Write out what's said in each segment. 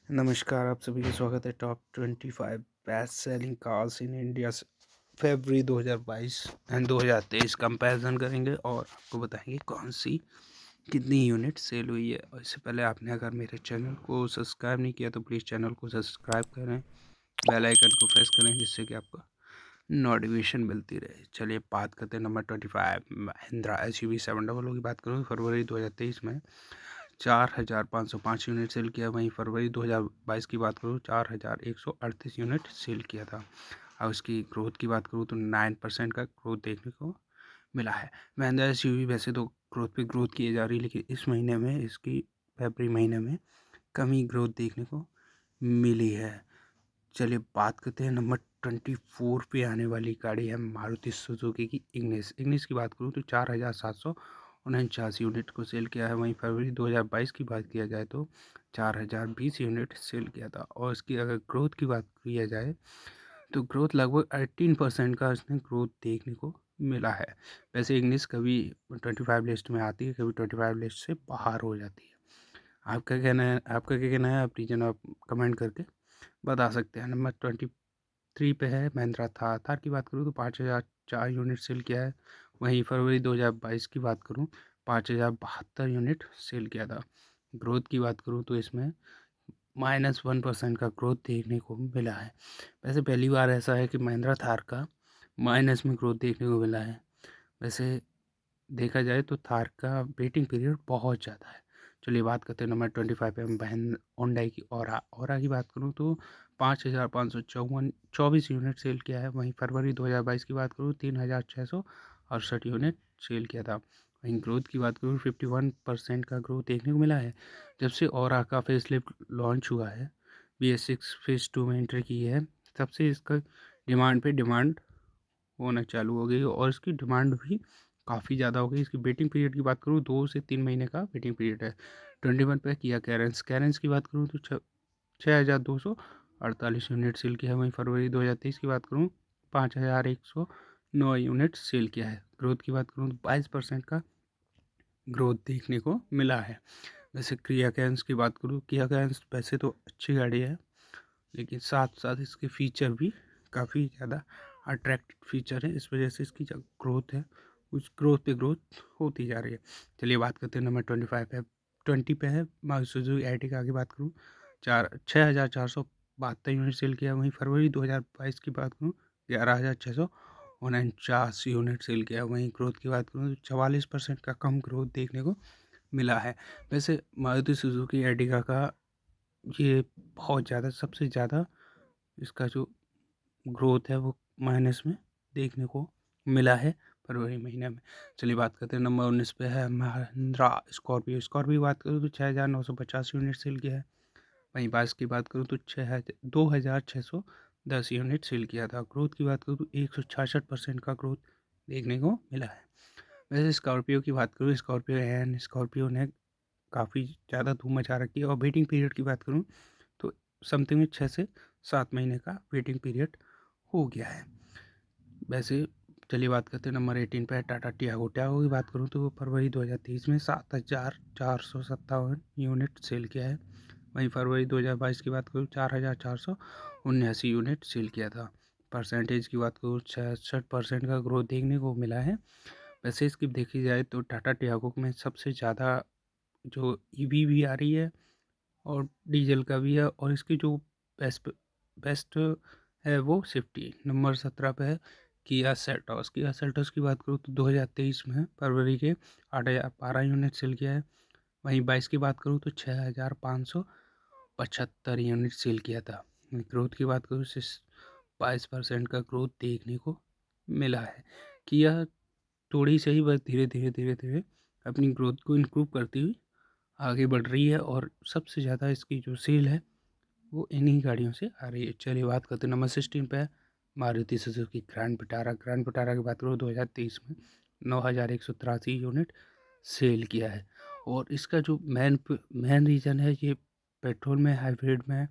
नमस्कार, आप सभी का स्वागत है top 25 best selling cars in India February 2022 and 2023 comparison करेंगे और आपको बताएंगे कौन सी कितनी यूनिट सेल हुई है। और इससे पहले आपने अगर मेरे चैनल को सब्सक्राइब नहीं किया तो प्लीज़ चैनल को सब्सक्राइब करें, बेल आइकन को प्रेस करें जिससे कि आपको नोटिफिकेशन मिलती रहे। चलिए बात करते हैं नंबर 25 महिंद्रा SUV 700 की बात करूँ। फरवरी 2023 में 4,505 यूनिट सेल किया। वहीं फरवरी 2022 की बात करूँ 4,138 यूनिट सेल किया था। और उसकी ग्रोथ की बात करूँ तो 9% का ग्रोथ देखने को मिला है। महिंद्रा SUV वैसे तो ग्रोथ पे ग्रोथ की जा रही है, लेकिन इस महीने में इसकी फरवरी महीने में कमी ग्रोथ देखने को मिली है। चलिए बात करते हैं नंबर 24 पे आने वाली गाड़ी है मारुति सुजुकी की इग्निस की बात करूँ तो 4,749 यूनिट को सेल किया है। वहीं फरवरी 2022 की बात किया जाए तो 4,020 यूनिट सेल किया था। और इसकी अगर ग्रोथ की बात किया जाए तो ग्रोथ लगभग 18% का इसने ग्रोथ देखने को मिला है। वैसे इग्निस कभी 25 लिस्ट में आती है, कभी 25 लिस्ट से बाहर हो जाती है। आपका क्या कहना है, आप रीजन आप कमेंट करके बता सकते हैं। नंबर 23 पे है महिंद्रा थार की बात करूँ तो 5,004 यूनिट सेल किया है। वहीं फरवरी 2022 की बात करूँ 5,072 यूनिट सेल किया था। ग्रोथ की बात करूँ तो इसमें -1% का ग्रोथ देखने को मिला है। वैसे पहली बार ऐसा है कि महिंद्रा थार का माइनस में ग्रोथ देखने को मिला है। वैसे देखा जाए तो थार का वेटिंग पीरियड बहुत ज़्यादा है। चलिए बात करते हैं नंबर 25 पे हम होंडा की ऑरा की बात करूँ तो 5,554 यूनिट सेल किया है। वहीं फरवरी 2022 की बात करूँ 3,668 यूनिट सेल किया था। वहीं ग्रोथ की बात करूँ 51% का ग्रोथ देखने को मिला है। जब से ऑरा का फेसलिफ्ट लॉन्च हुआ है, BS6 फेज़ 2 में एंट्री की है, तब से इसका डिमांड पे डिमांड होना चालू हो गई और इसकी डिमांड भी काफ़ी ज़्यादा हो गई। इसकी वेटिंग पीरियड की बात करूँ 2 से 3 महीने का वेटिंग पीरियड है। 21 पे किया कैरेंस की बात करूँ तो 6,248 यूनिट सेल किया है। वहीं फरवरी 2023 की बात करूँ 5,109 यूनिट सेल किया है। ग्रोथ की बात करूँ तो 22% का ग्रोथ देखने को मिला है। वैसे किया कैरेंस की बात करूँ, किया कैरेंस वैसे तो अच्छी गाड़ी है, लेकिन साथ साथ इसके फीचर भी काफ़ी ज़्यादा अट्रैक्टिव फीचर है। इस वजह से इसकी जो ग्रोथ है उस ग्रोथ पे ग्रोथ होती जा रही है। चलिए बात करते हैं नंबर 25 पे 20 पे है मारुति सुजुकी एर्टिगा की बात करूँ 6,472 यूनिट सेल किया। वहीं फरवरी 2022 की बात करूँ 11,649 यूनिट सेल किया। वहीं ग्रोथ की बात करूँ तो 44% का कम ग्रोथ देखने को मिला है। वैसे मारुति सुजुकी एर्टिगा का ये बहुत ज़्यादा सबसे ज़्यादा इसका जो ग्रोथ है वो माइनस में देखने को मिला है फरवरी महीने में। चलिए बात करते हैं नंबर 19 पे है महिंद्रा स्कॉर्पियो की बात करूँ तो 6,950 यूनिट सेल किया है। वहीं 22 की बात करूँ तो 2,610 यूनिट सेल किया था। ग्रोथ की बात करूँ तो 166% का ग्रोथ देखने को मिला है। वैसे स्कॉर्पियो की बात करूँ स्कॉर्पियो ने काफ़ी ज़्यादा धूम मचा रखी है। और वेटिंग पीरियड की बात करूँ तो समथिंग में 6 से 7 महीने का वेटिंग पीरियड हो गया है। वैसे चलिए बात करते हैं नंबर 18 पे है टाटा टियागो की बात करूँ तो फरवरी 2023 में 7,457 यूनिट सेल किया है। वहीं फरवरी 2022 की बात करूँ 4,479 यूनिट सेल किया था। परसेंटेज की बात करूँ 66% का ग्रोथ देखने को मिला है। वैसे इसकी देखी जाए तो टाटा टियागो में सबसे ज़्यादा जो ईवी भी आ रही है और डीजल का भी है, और इसकी जो बेस्ट बेस्ट है वो सेफ्टी। नंबर 17 पे है किया सेल्टॉस की बात करूँ तो 2023 में फरवरी के 8,012 यूनिट सेल किया है। वहीं 22 की बात करूँ तो 6,575 यूनिट सेल किया था। ग्रोथ की बात करूँ 22% का ग्रोथ देखने को मिला है। किया थोड़ी सही बस धीरे धीरे अपनी ग्रोथ को इम्प्रूव करती हुई आगे बढ़ रही है, और सबसे ज़्यादा इसकी जो सेल है वो इन्हीं गाड़ियों से आ रही है। चलिए बात करते हैं नंबर 16 पे है मारुति सुजुकी ग्रैंड विटारा की बात करूँ 2023 में 9,183 यूनिट सेल किया है। और इसका जो मेन रीज़न है ये पेट्रोल में हाइब्रिड में है।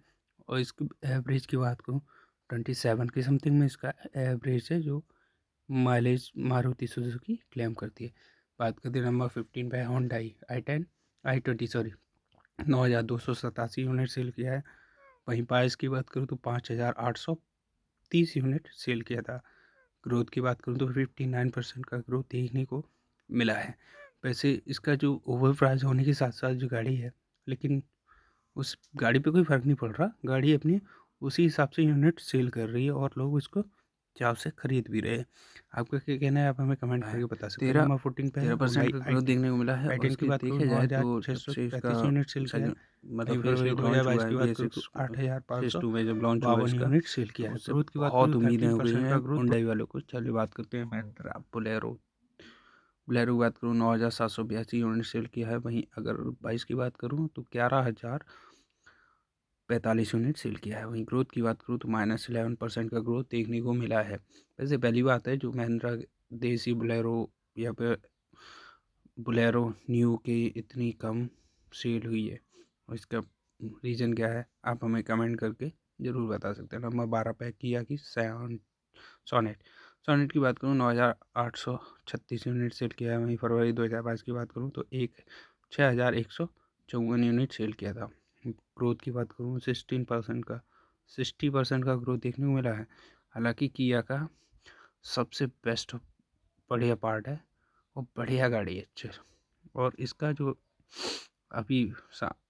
और इसकी एवरेज की बात करूँ 27 की समथिंग में इसका एवरेज है जो माइलेज मारुति सुजुकी क्लेम करती है। बात करते हैं नंबर 15 पे है Honda i20 sorry 9,287 unit cell किया है। वहीं 22 की बात करूँ तो 5,830 यूनिट सेल किया था। ग्रोथ की बात करूँ तो 59% का ग्रोथ देखने को मिला है। वैसे इसका जो ओवर प्राइस होने के साथ साथ जो गाड़ी है, लेकिन उस गाड़ी पे कोई फ़र्क नहीं पड़ रहा। गाड़ी अपनी उसी हिसाब से यूनिट सेल कर रही है और लोग इसको चाव से खरीद भी रहे हैं। आपका क्या कहना है, आप हमें कमेंट करके बता सकते हैं। नंबर 14 पे है 13% हुंडई का ग्रोथ देखने को मिला है। और i10 की इसकी बात करूँ देखा जाए तो जब से इसका 9,635 यूनिट सेल किया है। सेकंड मतलब वहीं फेस फरवरी लिफ्ट लॉन्च 2022 हुआ है, की बात करूँ तो BS6 फेज 2 में जब लॉन्च हुआ 8,552 इसका, यूनिट सेल किया है। उससे ग्रोथ की बात बहुत करूँ उम्मीदें हो गई 13% हैं का ग्रोथ। हुंडई वालों को। चलिए बात करते हैं महिंद्रा बोलेरो। बोलेरो की बात करूँ 9,782 यूनिट सेल किया है। वहीं अगर 22 की बात करूँ तो 11,045 यूनिट सेल किया है। वहीं ग्रोथ की बात करूँ तो -11% का ग्रोथ देखने को मिला है। वैसे पहली बात है जो महिंद्रा देसी बोलेरो या फिर बोलेरो न्यू की इतनी कम सेल हुई है, और इसका रीज़न क्या है आप हमें कमेंट करके ज़रूर बता सकते हैं। नंबर 12 पे किया की सोनेट। सोनेट की बात करूँ 9,836 यूनिट सेल किया है। वहीं फरवरी 2022 की बात करूँ तो 6,154 यूनिट सेल किया था। ग्रोथ की बात करूँ 60% का ग्रोथ देखने को मिला है। हालांकि किया का सबसे बेस्ट बढ़िया पार्ट है, वो बढ़िया गाड़ी है अच्छे, और इसका जो अभी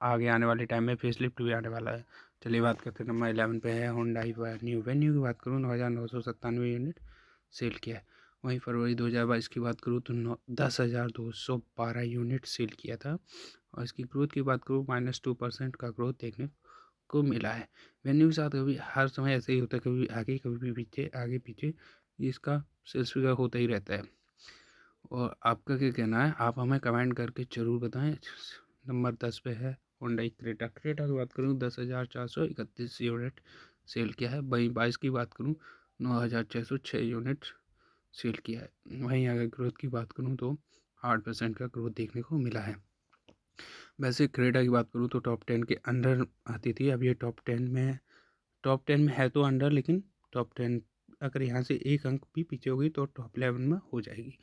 आगे आने वाले टाइम में फेसलिफ्ट भी आने वाला है। चलिए बात करते हैं। नंबर 11 पे है हुंडई वेन्यू की बात करूँ 9,997 यूनिट सेल किया है। वहीं फरवरी 2022 की बात करूँ तो 10,212 यूनिट सेल किया था। और इसकी ग्रोथ की बात करूँ -2% का ग्रोथ देखने को मिला है। वेन्यू के साथ कभी हर समय ऐसे ही होता है, कभी आगे कभी पीछे, आगे पीछे इसका सेल्स फिगर होता ही रहता है। और आपका क्या कहना है आप हमें कमेंट करके ज़रूर बताएं। नंबर 10 पे है हुंडई क्रेटा। क्रेटा की बात करूँ 10,431 यूनिट सेल किया है। वहीं 22 की बात करूँ 9,606 यूनिट सेल किया है। वहीं अगर ग्रोथ की बात करूँ तो 8% का ग्रोथ देखने को मिला है। वैसे क्रेटा की बात करूँ तो टॉप 10 के अंडर आती थी। अब ये टॉप 10 में है तो अंडर, लेकिन टॉप 10 अगर यहाँ से एक अंक भी पीछे होगी तो टॉप 11 में हो जाएगी।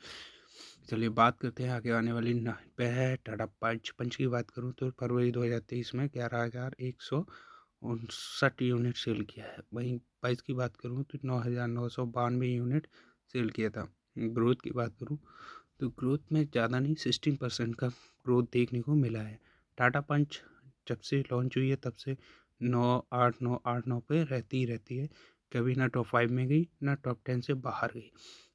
चलिए बात करते हैं आगे आने वाली पे है टाटा पंच की बात करूँ तो फरवरी 2023 में 11,159 यूनिट सेल किया है। वहीं 22 की बात करूँ तो 9,992 यूनिट सेल किया था। ग्रोथ की बात करूँ तो ग्रोथ में ज़्यादा नहीं 16% का ग्रोथ देखने को मिला है। टाटा पंच जब से लॉन्च हुई है तब से 9,8,9,8,9 पे रहती है। कभी ना टॉप 5 में गई ना टॉप 10 से बाहर गई।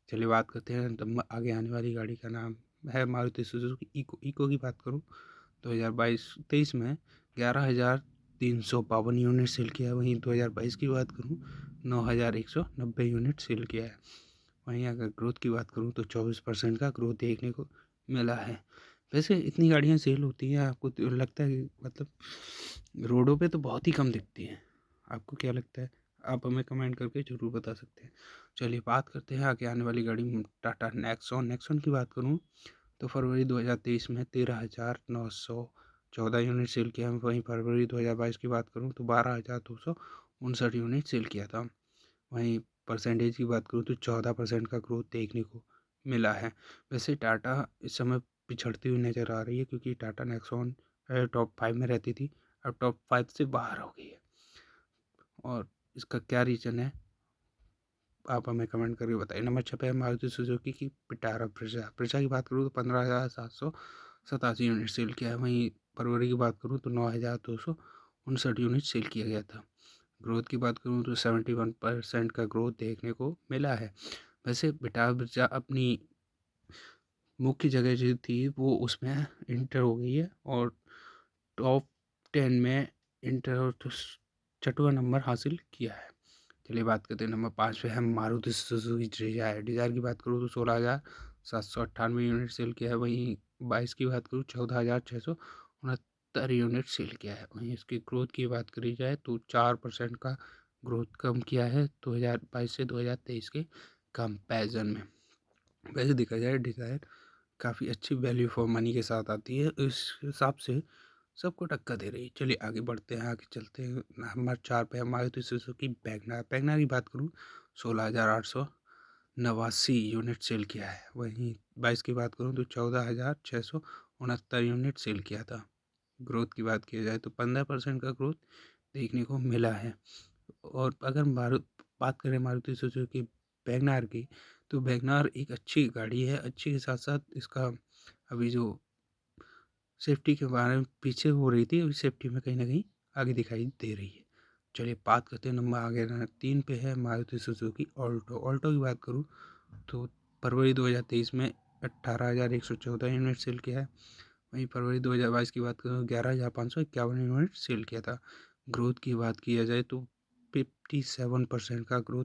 चलिए बात करते हैं तब आगे आने वाली गाड़ी का नाम है मारुति सुजुकी इको की बात करूँ 2022-23 में 11,352 यूनिट सेल किया है। वहीं 2022 की बात करूँ 9,190 यूनिट सेल किया है। वहीं अगर ग्रोथ की बात करूँ तो 24% का ग्रोथ देखने को मिला है। वैसे इतनी गाड़ियाँ सेल होती हैं, आपको तो लगता है कि मतलब रोडों पे तो बहुत ही कम दिखती हैं। आपको क्या लगता है आप हमें कमेंट करके ज़रूर बता सकते हैं। चलिए बात करते हैं आगे आने वाली गाड़ी टाटा नेक्सॉन की बात करूँ तो फरवरी 2023 में 13,914 यूनिट सेल किया। वहीं फरवरी 2022 की बात करूँ तो 12,259 यूनिट सेल किया था। वहीं परसेंटेज की बात करूँ तो 14% का ग्रोथ देखने को मिला है। वैसे टाटा इस समय पिछड़ती हुई नज़र आ रही है, क्योंकि टाटा नेक्सॉन टॉप 5 में रहती थी, अब टॉप 5 से बाहर हो गई है। और इसका क्या रीज़न है आप हमें कमेंट करके बताइए। नंबर 6 पे है मारुति सुजुकी की विटारा ब्रेज़ा की बात करूँ तो 15,787 यूनिट सेल किया है। वहीं फरवरी की बात करूँ तो 9,259 यूनिट सेल किया गया था। ग्रोथ की बात करूँ तो 71% का ग्रोथ देखने को मिला है। वैसे विटारा ब्रेज़ा अपनी मुख्य जगह जो थी वो उसमें इंटर हो गई है, और टॉप 10 में इंटर छठवां नंबर हासिल किया है। चलिए बात करते हैं नंबर 5 पे है मारुति सुजुकी डिज़ायर की बात करूँ तो 16,798 यूनिट सेल किया है। वहीं 22 की बात करूँ 14,669 यूनिट सेल किया है। वहीं इसकी ग्रोथ की बात करी जाए तो 4% का ग्रोथ कम किया है 2022 से 2023 के कंपैरिजन में। वैसे देखा जाए डिज़ायर काफ़ी अच्छी वैल्यू फॉर मनी के साथ आती है, इस हिसाब से सबको टक्कर दे रही है। चलिए आगे बढ़ते हैं, आगे चलते हैं। नंबर 4 पे है मारुति सुजुकी वैगनार की बात करूँ 16,889 यूनिट सेल किया है। वहीं 22 की बात करूँ तो 14,669 यूनिट सेल किया था। ग्रोथ की बात की जाए तो 15% का ग्रोथ देखने को मिला है। और अगर बात करें मारुति सुजुकी वैगन आर की, तो वैगन आर एक अच्छी गाड़ी है। अच्छी के साथ-साथ इसका अभी जो सेफ्टी के बारे में पीछे हो रही थी, अभी सेफ्टी में कहीं न कहीं आगे दिखाई दे रही है। चलिए बात करते हैं नंबर आगे 3 पे है मारुति सुजुकी ऑल्टो। ऑल्टो की बात करूँ तो फरवरी 2023 में 18,114 यूनिट सेल किया है। वहीं फरवरी 2022 की बात करूँ 11,551 यूनिट सेल किया था। ग्रोथ की बात किया जाए तो 57% का ग्रोथ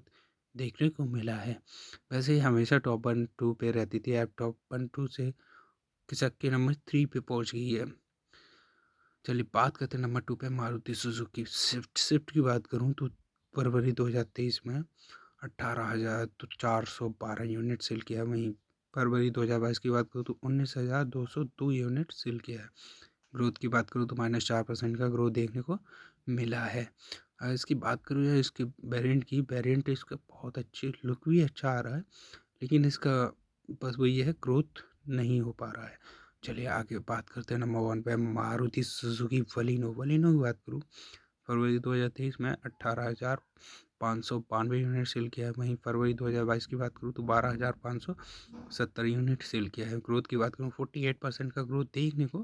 देखने को मिला है। वैसे हमेशा टॉप 1-2 पे रहती थी, अब टॉप 1-2 से खिसक के नंबर 3 पे पहुंच गई है। चलिए बात करते हैं नंबर 2 पे मारुति सुजुकी स्विफ्ट। स्विफ्ट की बात करूं तो फरवरी 2023 में 18,412 यूनिट सेल किया है। वहीं फरवरी 2022 की बात करूँ तो 19,202 यूनिट सेल किया है। ग्रोथ की बात करूँ तो -4% का ग्रोथ देखने को मिला है। इसकी बात करूँ या इसके वेरिएंट की, वेरिएंट इसका बहुत अच्छी, लुक भी अच्छा आ रहा है, लेकिन इसका बस वही है, ग्रोथ नहीं हो पा रहा है। चलिए आगे बात करते हैं नंबर 1 पे मारुति सुजुकी बलिनो। बलिनो की बात करूँ फरवरी 2023 में 18,592 यूनिट सेल किया है। वहीं फरवरी 2022 की बात करूँ तो 12,570 यूनिट सेल किया है। ग्रोथ की बात करूँ 48% का ग्रोथ देखने को